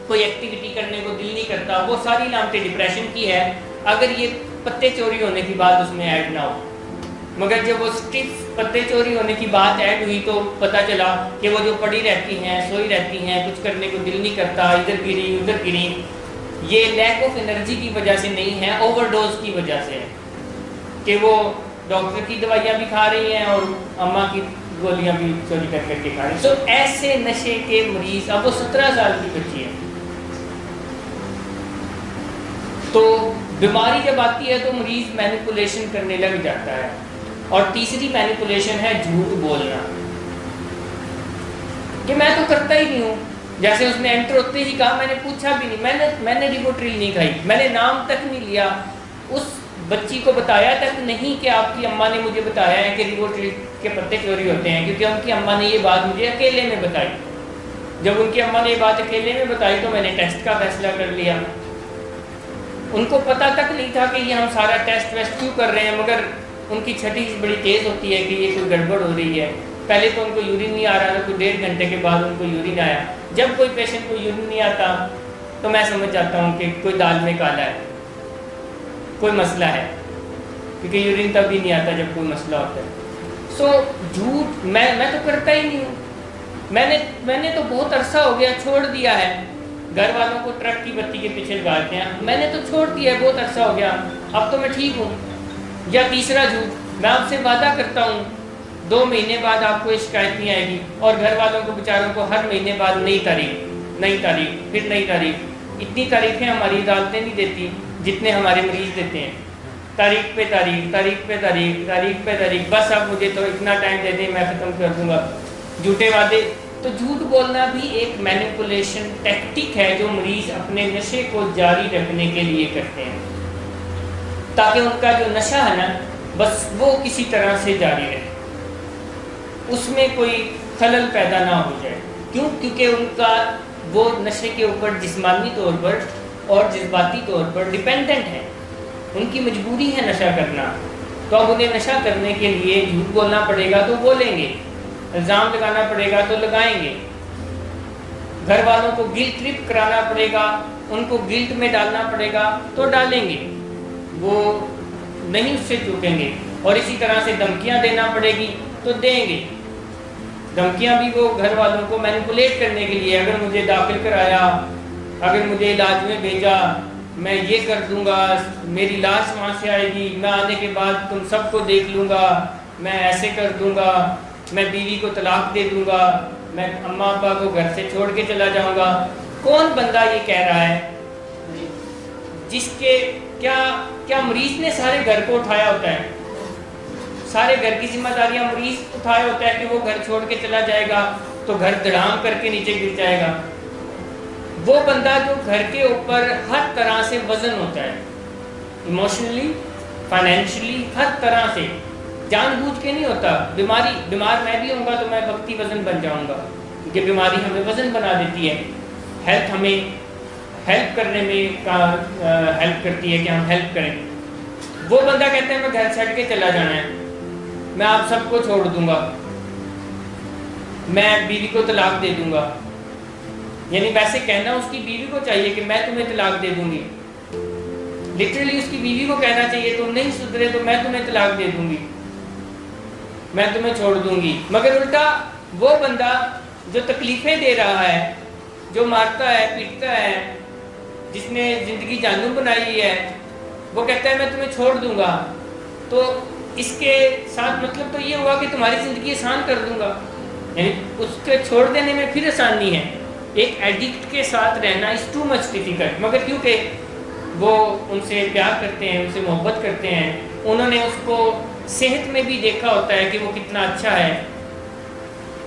S1: کوئی ایکٹیویٹی کرنے کو دل نہیں کرتا، وہ ساری علامتیں ڈپریشن کی ہے، اگر یہ پتے چوری ہونے کی بات اس میں ایڈ نہ ہو۔ مگر جب وہ صرف پتے چوری ہونے کی بات ایڈ ہوئی تو پتہ چلا کہ وہ جو پڑی رہتی ہیں، سوئی رہتی ہیں، کچھ کرنے کو دل نہیں کرتا، ادھر گری ادھر گری، یہ لیک آف انرجی کی وجہ سے نہیں ہے، اوور ڈوز کی وجہ سے ہے کہ وہ ڈاکٹر کی دوائیاں بھی کھا رہی ہیں اور اماں کی گولیاں بھی چوری کر کے کھا رہی ہیں۔ سو ایسے نشے کے مریض، اب وہ 17 سال کی بچی ہے، تو بیماری جب آتی ہے تو مریض مینیپولیشن کرنے لگ جاتا ہے۔ اور تیسری مینیپولیشن ہے جھوٹ بولنا، کہ میں تو کرتا ہی نہیں ہوں۔ جیسے اس نے انٹر ہوتے ہی کہا میں نے پوچھا بھی نہیں، میں نے ریگوٹریل نہیں کھائی، میں نے نام تک نہیں لیا، اس بچی کو بتایا تک نہیں کہ آپ کی اماں نے مجھے بتایا ہے کہ ریگوٹریل کے پتے چوری ہوتے ہیں، کیونکہ ان کی اماں نے یہ بات مجھے اکیلے میں بتائی۔ جب ان کی اماں نے یہ بات اکیلے میں بتائی تو میں نے ٹیسٹ کا فیصلہ کر لیا۔ ان کو پتہ تک نہیں تھا کہ یہ ہم سارا ٹیسٹ ویسٹ کیوں کر رہے ہیں، مگر ان کی چھٹی بڑی تیز ہوتی ہے کہ یہ کوئی گڑبڑ ہو رہی ہے۔ پہلے تو ان کو یورین نہیں آ رہا تھا، کوئی 1.5 گھنٹے کے بعد ان کو یورین آیا۔ جب کوئی پیشنٹ کو یورین نہیں آتا تو میں سمجھ جاتا ہوں کہ کوئی دال میں کالا ہے، کوئی مسئلہ ہے، کیونکہ یورین تب بھی نہیں آتا جب کوئی مسئلہ ہوتا ہے۔ سو جھوٹ میں تو کرتا ہی نہیں ہوں، میں نے تو بہت عرصہ ہو گیا چھوڑ دیا ہے، گھر والوں کو ٹرک کی بتی کے پیچھے لگاتے ہیں، میں نے تو چھوڑ دیا ہے، بہت عرصہ ہو گیا، اب تو میں ٹھیک ہوں۔ یا تیسرا جھوٹ، میں آپ سے وعدہ کرتا ہوں 2 مہینے بعد آپ کو یہ شکایت نہیں آئے گی، اور گھر والوں کو بیچاروں کو ہر مہینے بعد نئی تاریخ پھر نئی تاریخ۔ اتنی تاریخیں ہماری عدالتیں نہیں دیتی جتنے ہمارے مریض دیتے ہیں، تاریخ پہ تاریخ، تاریخ پہ تاریخ، تاریخ پہ تاریخ، بس اب مجھے تو اتنا ٹائم دے دیں میں ختم کر دوں گا۔ جھوٹے وعدے۔ تو جھوٹ بولنا بھی ایک مینیپولیشن ٹیکٹک ہے جو مریض اپنے نشے کو جاری رکھنے کے لیے کرتے ہیں، تاکہ ان کا جو نشہ ہے نا بس وہ کسی طرح سے جاری رہے، اس میں کوئی خلل پیدا نہ ہو جائے۔ کیوں؟ کیونکہ ان کا وہ نشے کے اوپر جسمانی طور پر اور جذباتی طور پر ڈیپینڈنٹ ہے، ان کی مجبوری ہے نشہ کرنا، تو اب انہیں نشہ کرنے کے لیے جھوٹ بولنا پڑے گا تو بولیں گے، الزام لگانا پڑے گا تو لگائیں گے، گھر والوں کو گلٹ ٹرپ کرانا پڑے گا، ان کو گلٹ میں ڈالنا پڑے گا تو ڈالیں گے، وہ نہیں اس سے چوکیں گے، اور اسی طرح سے دھمکیاں دینا پڑے گی تو دیں گے۔ دھمکیاں بھی وہ گھر والوں کو مینیپولیٹ کرنے کے لیے، اگر مجھے داخل کرایا، اگر مجھے علاج میں بھیجا، میں یہ کر دوں گا، میری لاش وہاں سے آئے گی، میں آنے کے بعد تم سب کو دیکھ لوں گا، میں ایسے کر دوں گا، میں بیوی کو طلاق دے دوں گا، میں اماں ابا کو گھر سے چھوڑ کے چلا جاؤں گا۔ کون بندہ یہ کہہ رہا ہے؟ جس کے کیا مریض نے سارے گھر کو اٹھایا ہوتا ہے؟ سارے گھر کی ذمہ داریاں مریض اٹھایا ہوتا ہے کہ وہ گھر چھوڑ کے چلا جائے گا تو گھر دڑام کر کے نیچے گر جائے گا۔ وہ بندہ جو گھر کے اوپر ہر طرح سے وزن ہوتا ہے، ایموشنلی، فائنینشلی، ہر طرح سے، جان بوجھ کے نہیں ہوتا۔ بیمار میں بھی ہوں گا تو میں وقتی وزن بن جاؤں گا، کیونکہ بیماری ہمیں وزن بنا دیتی ہے۔ ہیلتھ ہمیں ہیلپ کرنے میں ہیلپ کرتی ہے کہ ہم ہیلپ کریں۔ وہ بندہ کہتا ہے میں گھر چھوڑ کے چلا جانا ہے، میں آپ سب کو چھوڑ دوں گا، میں بیوی کو طلاق دے دوں گا، یعنی ویسے کہنا اس کی بیوی کو چاہیے کہ میں تمہیں طلاق دے دوں گی، لٹرلی اس کی بیوی کو کہنا چاہیے تم نہیں سدھرے تو میں تمہیں طلاق دے دوں گی، میں تمہیں چھوڑ دوں گی۔ مگر الٹا وہ بندہ جو تکلیفیں دے رہا ہے، جو مارتا ہے، پیٹتا ہے، جس نے زندگی جہنم بنائی ہے، وہ کہتا ہے میں تمہیں چھوڑ دوں گا، تو اس کے ساتھ مطلب تو یہ ہوا کہ تمہاری زندگی آسان کر دوں گا، یعنی اس کے چھوڑ دینے میں پھر آسانی ہے۔ ایک ایڈکٹ کے ساتھ رہنا از ٹو مچ ڈیفیکلٹ، مگر کیونکہ وہ ان سے پیار کرتے ہیں، ان سے محبت کرتے ہیں، انہوں نے اس کو صحت میں بھی دیکھا ہوتا ہے کہ وہ کتنا اچھا ہے،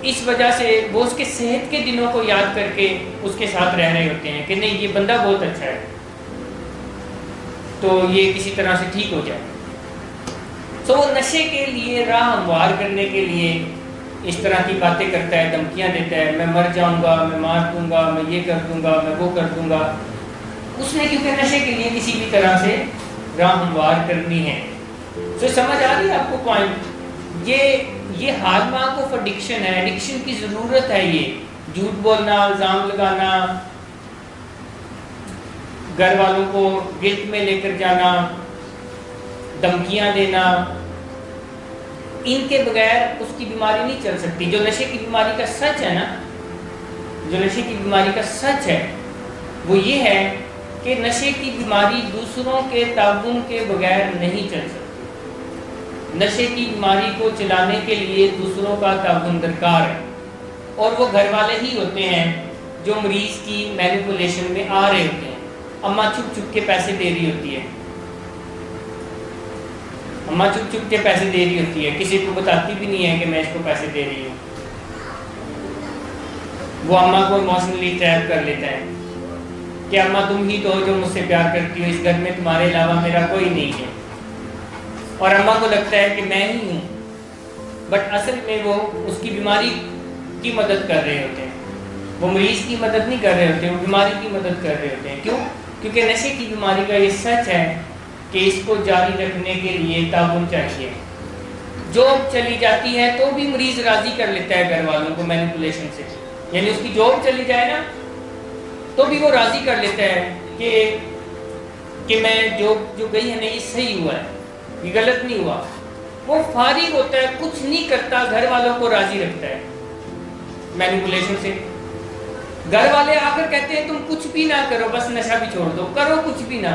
S1: اس وجہ سے وہ اس کے صحت کے دنوں کو یاد کر کے اس کے ساتھ رہ رہے ہوتے ہیں کہ نہیں یہ بندہ بہت اچھا ہے، تو یہ کسی طرح سے ٹھیک ہو جائے۔ تو وہ نشے کے لیے راہ ہموار کرنے کے لیے اس طرح کی باتیں کرتا ہے، دھمکیاں دیتا ہے، میں مر جاؤں گا، میں مار دوں گا، میں یہ کر دوں گا، میں وہ کر دوں گا۔ اس نے کیونکہ نشے کے لیے کسی بھی طرح سے راہ ہموار کرنی ہے۔ تو سمجھ آ رہی ہے آپ کو پوائنٹ؟ یہ ہال مارک آف ایڈکشن ہے، ایڈکشن کی ضرورت ہے۔ یہ جھوٹ بولنا، الزام لگانا، گھر والوں کو گلٹ میں لے کر جانا، دھمکیاں دینا، ان کے بغیر اس کی بیماری نہیں چل سکتی۔ جو نشے کی بیماری کا سچ ہے نا، جو نشے کی بیماری کا سچ ہے وہ یہ ہے کہ نشے کی بیماری دوسروں کے تعاون کے بغیر نہیں چل سکتی۔ نشے کی بیماری کو چلانے کے لیے دوسروں کا تعاون درکار ہے، اور وہ گھر والے ہی ہوتے ہیں جو مریض کی مینیپولیشن میں آ رہے ہوتے ہیں۔ اماں چھپ چھپ کے پیسے دے رہی ہوتی ہے، اماں چھپ چھپ کے پیسے دے رہی ہوتی ہے، کسی کو بتاتی بھی نہیں ہے کہ میں اس کو پیسے دے رہی ہوں۔ وہ اماں کو ایموشنلی ٹریپ کر لیتا ہے کہ اماں تم ہی تو ہو جو مجھ سے پیار کرتی ہو، اس گھر میں تمہارے علاوہ میرا کوئی نہیں ہے، اور اماں کو لگتا ہے کہ میں ہی ہوں، بٹ اصل میں وہ اس کی بیماری کی مدد کر رہے ہوتے ہیں۔ وہ مریض کی مدد نہیں کر رہے ہوتے، وہ بیماری کی مدد کر رہے ہوتے ہیں۔ کیوں؟ کیونکہ نشے کی بیماری کا یہ سچ ہے کہ اس کو جاری رکھنے کے لیے تعاون چاہیے۔ جاب چلی جاتی ہے تو بھی مریض راضی کر لیتا ہے گھر والوں کو مینیپولیشن سے، یعنی اس کی جاب چلی جائے نا تو بھی وہ راضی کر لیتا ہے کہ میں جو گئی ہے نا یہ صحیح ہوا ہے، یہ غلط نہیں ہوا۔ وہ فارغ ہوتا ہے، کچھ نہیں کرتا، گھر والوں کو راضی رکھتا ہے۔ مینیپولیشن سے. گھر والے آ کر کہتے ہیں تم کچھ بھی نہ کرو, بس نشہ بھی چھوڑ دو, کرو کچھ بھی نہ.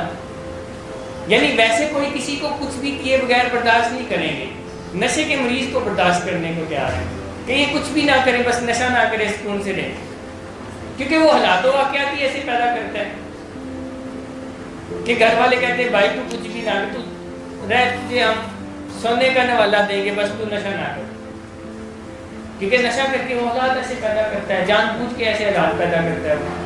S1: یعنی ویسے کوئی کسی کو کچھ بھی کیے بغیر برداشت نہیں کریں گے, نشے کے مریض کو برداشت کرنے کو تیار ہے کہ یہ کچھ بھی نہ کرے, بس نشہ نہ کرے, سکون سے رہے, کیونکہ وہ حالات و واقعات ہی ایسے پیدا کرتا ہے کہ گھر والے کہتے ہیں بھائی تو کچھ بھی نہ کر, تو رہ, تجھے ہم سونے کا نوالا دیں گے, بس تو نشہ نہ کر. کیونکہ نشہ کر کے وہ حالات ایسے پیدا کرتا ہے, جان بوجھ کے ایسے حالات پیدا کرتا ہے وہ.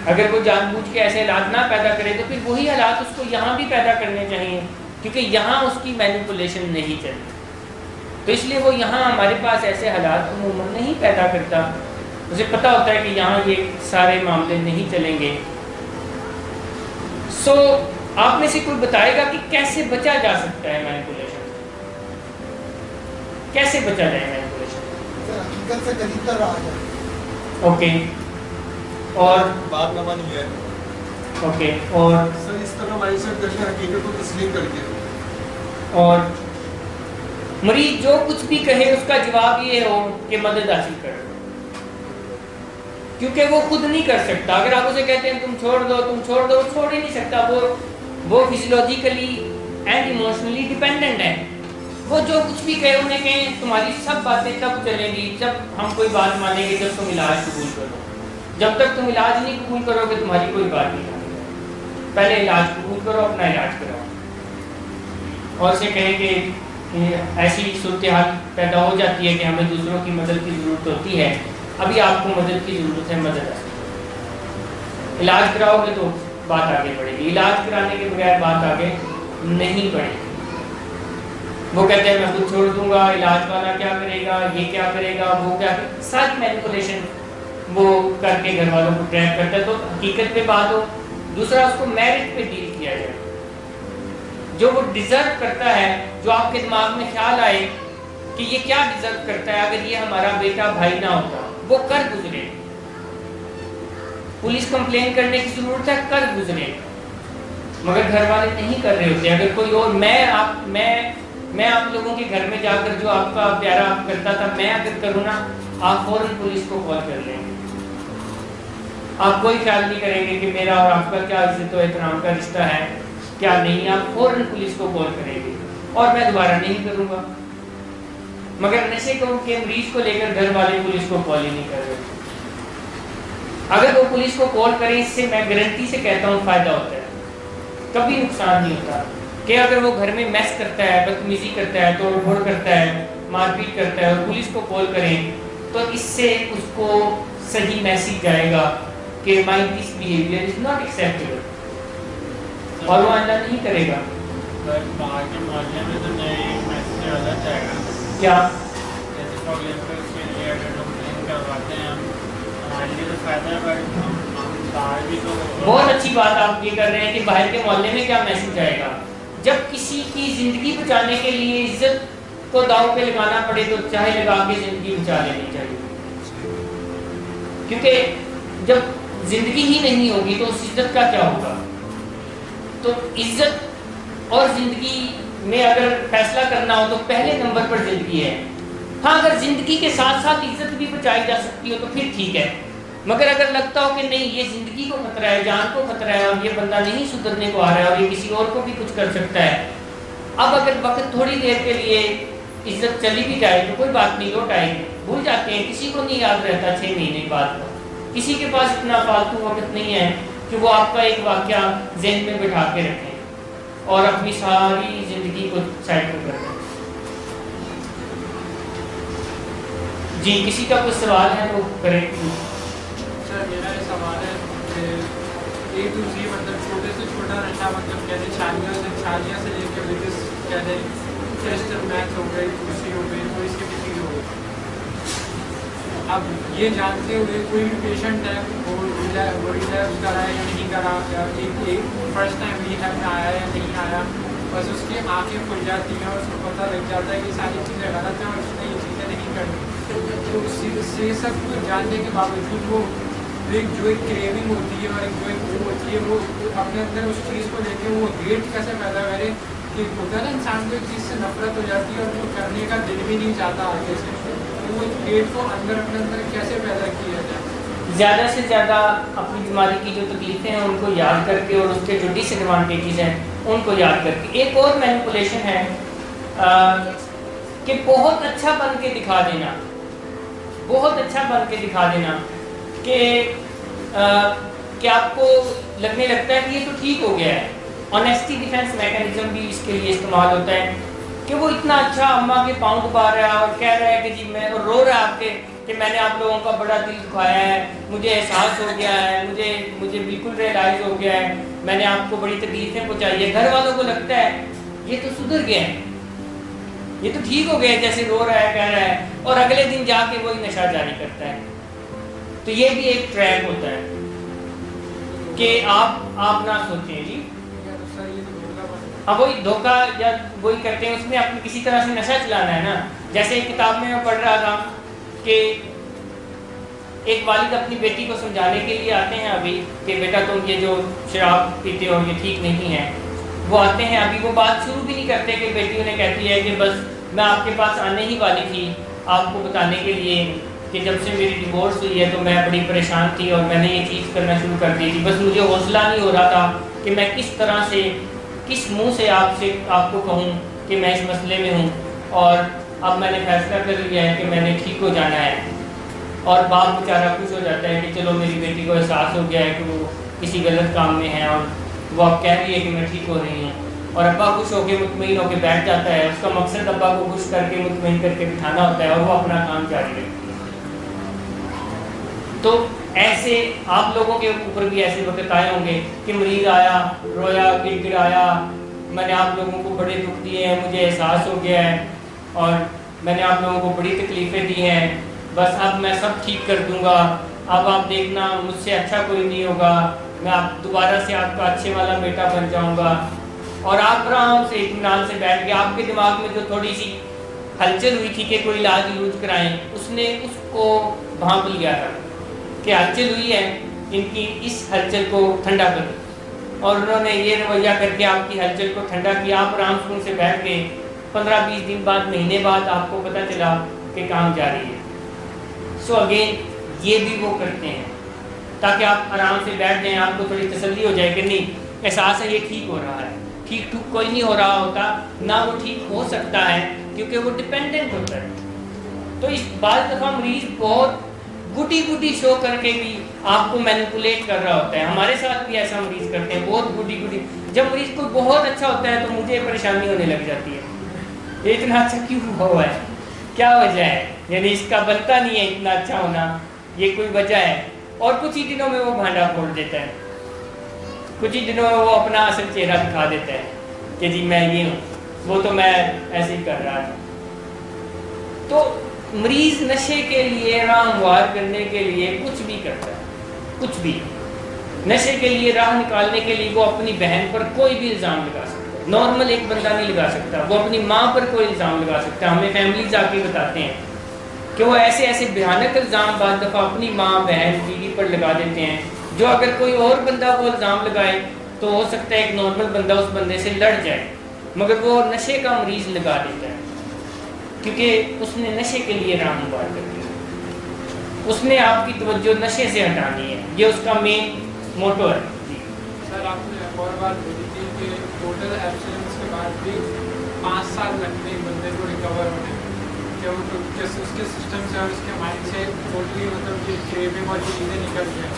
S1: اگر وہ جان بوجھ کے ایسے حالات نہ پیدا کرے تو پھر وہی حالات اس کو یہاں بھی پیدا کرنے چاہیے, کیونکہ یہاں اس کی مینیپولیشن نہیں چلتی. تو اس لیے وہ یہاں ہمارے پاس ایسے حالات عموماً نہیں پیدا کرتا. اسے پتہ ہوتا ہے کہ یہاں یہ سارے معاملے نہیں چلیں گے. سو آپ میں سے کوئی بتائے گا کہ کیسے بچا جا سکتا ہے مینیپولیشن, کیسے بچا جائے مینیپولیشن؟
S3: حقیقت سے قریب تر رہا جائے.
S1: اوکے, اور
S3: بات نہ مانی ہے.
S1: اوکے, اور
S3: سر اس طرح مائنڈ سیٹ کر کے حقیقت کو تسلیم کر کے,
S1: اور مریض جو کچھ بھی کہے اس کا جواب یہ ہو کہ مدد حاصل کرو, کیونکہ وہ خود نہیں کر سکتا. اگر آپ اسے کہتے ہیں تم چھوڑ دو, تم چھوڑ دو, وہ چھوڑ ہی نہیں سکتا. وہ فزیولوجیکلی اینڈ ایموشنلی ڈیپینڈنٹ ہے. وہ جو کچھ بھی کہے انہیں کہیں تمہاری سب باتیں تب چلیں گی جب ہم کوئی بات مانیں گے, جب تم علاج قبول کرو. جب تک تم علاج نہیں قبول کرو گے تمہاری کوئی بات نہیں مانیں گے. پہلے علاج قبول کرو, اپنا علاج کراؤ. اور اسے کہیں کہ ایسی صورتحال پیدا ہو جاتی ہے کہ ہمیں دوسروں کی مدد کی ضرورت ہوتی ہے, ابھی آپ کو مدد کی ضرورت ہے, مدد حاصل کرو. علاج کراؤ گے تو بات آگے بڑھے گی, علاج کرانے کے بغیر بات آگے نہیں بڑھے گی. وہ کہتے ہیں میں خود چھوڑ دوں گا, علاج والا کیا کرے گا, یہ کیا کرے گا, وہ کیا کرے گا, ساری مینیپولیشن وہ کر کے گھر والوں کو ٹریپ کرتا ہے. تو حقیقت پہ بات ہو, دوسرا اس کو میرٹ پہ ڈیل کیا جائے. جو وہ ڈیزرو کرتا ہے, جو آپ کے دماغ میں خیال آئے کہ یہ کیا ڈیزرو کرتا ہے, اگر یہ ہمارا بیٹا بھائی نہ ہوتا وہ کر گزرے. پولیس کمپلین کرنے کی ضرورت ہے, کر گزرے, مگر گھر والے نہیں کر رہے ہوتے. اگر کوئی اور, میں آپ لوگوں کے گھر میں جا کر جو آپ کا پیارا کرتا تھا, میں اگر کروں نا, آپ فوراً پولیس کو کال کر لیں گے. آپ کوئی خیال نہیں کریں گے کہ میرا اور آپ کا کیا عزت و احترام کا رشتہ ہے, کیا نہیں. آپ فوراً پولیس کو کال کریں گے, اور میں دوبارہ نہیں کروں گا. مگر نشے کو کے مریض کو لے کر گھر والے پولیس کو کال ہی نہیں کر رہے. اگر وہ پولیس کو کال کریں, اس سے میں گارنٹی سے کہتا ہوں فائدہ ہوتا ہے, کبھی نقصان نہیں ہوتا. کہ اگر وہ گھر میں میس کرتا ہے, بدتمیزی کرتا ہے, توڑ پھوڑ کرتا ہے, مار پیٹ کرتا ہے, اور پولیس کو کال کریں, تو اس سے اس کو صحیح میسیج جائے گا کہ مائی دس بیہیویئر از ناٹ ایکسیپٹیبل, اور وہ آئندہ نہیں کرے گا.
S2: باہر کے محلے میں تو نئے میسیج آ جاتا ہے
S1: کیا
S2: جیسے فار ایگزامپل اس کے لیے اگر کمپلین کرواتے ہیں ہم, ہمارے لیے تو فائدہ ہے, بٹ ہم باہر بھی تو.
S1: بہت اچھی بات آپ یہ کر رہے ہیں کہ باہر کے محلے میں کیا میسیج آئے گا. جب کسی کی زندگی بچانے کے لیے عزت کو داؤ پہ لگانا پڑے تو چاہے لگا کے زندگی بچا لینی چاہیے, کیونکہ جب زندگی ہی نہیں ہوگی تو اس عزت کا کیا ہوگا. تو عزت اور زندگی میں اگر فیصلہ کرنا ہو تو پہلے نمبر پر زندگی ہے. ہاں, اگر زندگی کے ساتھ ساتھ عزت بھی بچائی جا سکتی ہو تو پھر ٹھیک ہے. مگر اگر لگتا ہو کہ نہیں یہ زندگی کو خطرہ ہے, جان کو خطرہ ہے, اور یہ بندہ نہیں سدھرنے کو آ رہا ہے, اور یہ کسی اور کو بھی کچھ کر سکتا ہے, اب اگر وقت تھوڑی دیر کے لیے عزت چلی بھی جائے تو کوئی بات نہیں, لوٹ آئے گی. بھول جاتے ہیں, کسی کو نہیں یاد رہتا 6 مہینے بعد. کسی کے پاس اتنا فالتو وقت نہیں ہے کہ وہ آپ کا ایک واقعہ ذہن میں بٹھا کے رکھیں اور اپنی ساری زندگی کو سائڈ پہ کر دیں. جی, کسی کا کوئی سوال ہے وہ کریں.
S2: سر میرا یہ سوال ہے کہ ایک دوسری مطلب چھوٹے سے چھوٹا نشہ, مطلب کہتے چھالیاں سے لے کے کہتے کرسٹل میتھ ہو گئی, کرسی ہو گئی, کوئی اس کے بھی چیز ہو گئی. اب یہ جانتے ہوئے کوئی بھی پیشنٹ ہے وہ ریلیپس کرا ہے یا نہیں کرا, یا ایک فرسٹ ٹائم ریہیب میں آیا یا نہیں آیا, بس اس کی آنکھیں کھل جاتی ہیں اور اس کو پتہ لگ جاتا ہے کہ ساری چیزیں غلط ہیں اور اس نے یہ چیزیں نہیں کرنی. تو سے سب کچھ جاننے کے باوجود وہ جو ایک کریونگ ہوتی ہے اور جو ایک وہ ہوتی ہے, وہ اپنے اندر اس چیز کو لے کے وہ ہیٹ کیسے پیدا کرے کہ ہوتا ہے نا انسان کو ایک چیز سے نفرت ہو جاتی ہے اور وہ کرنے کا دل بھی نہیں چاہتا آگے سے. وہ ہیٹ کو اپنے اندر کیسے پیدا کیا جائے؟
S1: زیادہ سے زیادہ اپنی بیماری کی جو تکلیفیں ہیں ان کو یاد کر کے اور اس کے جو ڈس ایڈوانٹیجز ہیں ان کو یاد کر کے. ایک اور مینیپولیشن ہے کہ بہت اچھا بن کے دکھا دینا، بہت اچھا بن کے دکھا دینا کہ آپ کو لگنے لگتا ہے کہ یہ تو ٹھیک ہو گیا ہے. آنیسٹی ڈیفینس میکانزم بھی اس کے لیے استعمال ہوتا ہے کہ وہ اتنا اچھا اماں کے پاؤں دبا رہا ہے اور کہہ رہا ہے کہ جی میں، اور رو رہا ہے آپ کے کہ میں نے آپ لوگوں کا بڑا دل دکھایا ہے، مجھے احساس ہو گیا ہے، مجھے بالکل ریئلائز ہو گیا ہے، میں نے آپ کو بڑی تکلیفیں پہنچائی ہے. گھر والوں کو لگتا ہے یہ تو سدھر گیا ہے، یہ تو ٹھیک ہو گیا ہے، جیسے رو رہا ہے کہہ رہا ہے، اور اگلے دن جا کے وہی نشہ جاری کرتا ہے. تو یہ بھی ایک ٹریپ ہوتا ہے کہ آپ نہ سوچیں جی وہی دھوکہ یا وہی کرتے ہیں، اس میں اپنی کسی طرح سے نشہ چلانا ہے نا. جیسے ایک کتاب میں پڑھ رہا تھا کہ ایک والد اپنی بیٹی کو سمجھانے کے لیے آتے ہیں ابھی کہ بیٹا تم یہ جو شراب پیتے ہو یہ ٹھیک نہیں ہے. وہ آتے ہیں، ابھی وہ بات شروع بھی نہیں کرتے کہ بیٹی انہیں کہتی ہے کہ بس میں آپ کے پاس آنے ہی والی تھی آپ کو بتانے کے لیے کہ جب سے میری ڈیورس ہوئی ہے تو میں بڑی پریشان تھی اور میں نے یہ چیز کرنا شروع کر دی تھی، بس مجھے حوصلہ نہیں ہو رہا تھا کہ میں کس طرح سے، کس منہ سے آپ کو کہوں کہ میں اس مسئلے میں ہوں، اور اب میں نے فیصلہ کر لیا ہے کہ میں نے ٹھیک ہو جانا ہے. اور باپ بیچارہ خوش ہو جاتا ہے کہ چلو میری بیٹی کو احساس ہو گیا ہے کہ وہ کسی غلط کام میں ہے اور وہ اب کہہ رہی ہے کہ میں ٹھیک ہو رہی ہوں. اور ابا خوش ہو کے مطمئن ہو کے بیٹھ جاتا ہے. اس کا مقصد ابا کو خوش کر کے مطمئن کر کے بٹھانا ہوتا ہے اور وہ اپنا کام جاری رکھتی ہے. تو ایسے آپ لوگوں کے اوپر بھی ایسے وقت آئے ہوں گے کہ مریض آیا، رویا، گڑ گڑایا، میں نے آپ لوگوں کو بڑے دکھ دیے ہیں، مجھے احساس ہو گیا ہے اور میں نے آپ لوگوں کو بڑی تکلیفیں دی ہیں، بس اب میں سب ٹھیک کر دوں گا، اب آپ دیکھنا مجھ سے اچھا کوئی نہیں ہوگا، میں آپ دوبارہ سے آپ کا اچھے والا بیٹا بن جاؤں گا. اور آپ آرام سے اطمینان سے بیٹھ کے آپ کے دماغ میں جو تھوڑی سی ہلچل ہوئی تھی کہ کوئی علاج کرائیں، اس نے اس کو بھانپ لیا تھا کہ ہلچل ہوئی ہے، ان کی اس ہلچل کو ٹھنڈا کر دو. اور انہوں نے یہ رویہ کر کے آپ کی ہلچل کو ٹھنڈا کیا. آپ آرام سکون سے بیٹھ گئے. 15-20 دن بعد، مہینے بعد آپ کو پتہ چلا کہ کام جاری ہے. سو اگین یہ بھی وہ کرتے ہیں تاکہ آپ آرام سے بیٹھ جائیں، آپ کو تھوڑی تسلی ہو جائے کہ نہیں، احساس ہے یہ ٹھیک ہو رہا ہے. ٹھیک کوئی نہیں ہو رہا ہوتا، نہ وہ ٹھیک ہو سکتا ہے کیونکہ وہ ڈپینڈنٹ ہوتا ہے. تو اس بعض دفعہ مریض بہت گڈی شو کر کے بھی آپ کو مینیپولیٹ کر رہا ہوتا ہے. ہمارے ساتھ بھی ایسا مریض کرتے ہیں، بہت گڈی. جب مریض کو بہت اچھا ہوتا ہے تو مجھے پریشانی ہونے لگ جاتی ہے، یہ اتنا اچھا کیوں ہوا ہے، کیا وجہ ہے، یعنی اس کا بنتا نہیں ہے اتنا اچھا ہونا، یہ کوئی وجہ ہے. اور کچھ ہی دنوں میں وہ بھانڈا پھوڑ دیتا ہے، کچھ ہی دنوں میں وہ اپنا اصل چہرہ دکھا دیتا ہے کہ جی میں یہ ہوں، وہ تو میں ایسے ہی کر رہا تھا. تو مریض نشے کے لیے راہ ہموار کرنے کے لیے کچھ بھی کرتا ہے، کچھ بھی. نشے کے لیے راہ نکالنے کے لیے وہ اپنی بہن پر کوئی بھی الزام لگا سکتا ہے. نارمل ایک بندہ نہیں لگا سکتا. وہ اپنی ماں پر کوئی الزام لگا سکتا ہے. ہمیں فیملیز آ کے بتاتے ہیں کہ وہ ایسے بھیانک الزام بعض دفعہ اپنی ماں، بہن، بیوی پر لگا دیتے ہیں، جو اگر کوئی اور بندہ وہ الزام لگائے تو ہو سکتا ہے ایک نارمل بندہ اس بندے سے لڑ جائے، مگر وہ نشے کا مریض لگا دیتا ہے کیونکہ اس نے نشے کے لیے راہ ہموار کر دی، اس نے آپ کی توجہ نشے سے ہٹانی ہے. یہ اس کا مین موٹو ہے.
S2: سر آپ نے ایک اور بات بولی تھی کہ ٹوٹل ایبسٹینس کے بعد بھی 5 سال لگتے ہیں بندے کو ریکور ہونے میں، کہ وہ جیسے اس کے سسٹم سے اور اس کے مائنڈ سے ٹوٹلی مطلب یہ کریونگ اور یہ چیزیں نکل جائیں.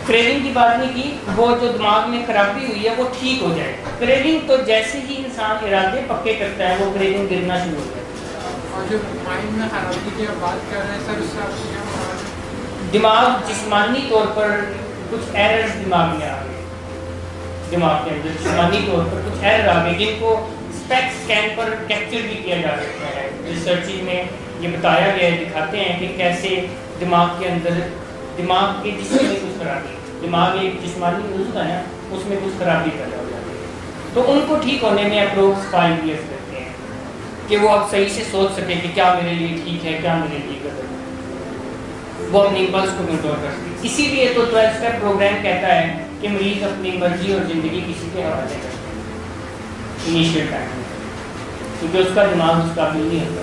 S1: کریونگ کی بات نہیں کی، وہ جو دماغ میں خرابی ہوئی ہے وہ ٹھیک ہو جائے. کریونگ تو جیسے ہی انسان ارادے پکے کرتا ہے وہ کریونگ گرنا شروع ہو جائے.
S2: اور جو مائنڈ میں خرابی کی آپ بات کر رہے ہیں سر، اس سے آپ کو کیا مراد ہے؟
S1: دماغ جسمانی طور پر کچھ ایررز دماغ میں آ گئے، دماغ کے اندر جسمانی طور پر کچھ ایرر آ گئے جن کو اسپیکٹ اسکین پر کیپچر بھی کیا جا سکتا ہے. ریسرچ میں یہ بتایا گیا ہے، دکھاتے ہیں کہ کیسے دماغ کے اندر، دماغ کے جسم میں کچھ خرابی، دماغ ایک جسمانی عضو ہے نا، اس میں کچھ خرابی پیدا ہو جاتی ہے. تو ان کو ٹھیک ہونے میں اپروکس 5 ایئرس لگتے ہیں کہ وہ اب صحیح سے سوچ سکے کہ کیا میرے لیے ٹھیک ہے، کیا میرے لیے غلط ہے، وہ اپنی امپلس کو کنٹرول کر سکے. اسی لیے تو 12 اسٹیپ پروگرام کہتا ہے کہ مریض اپنی مرضی اور زندگی کسی کے حوالے کرے انیشیل ٹائم میں، کیونکہ اس کا دماغ اس قابل نہیں ہوتا.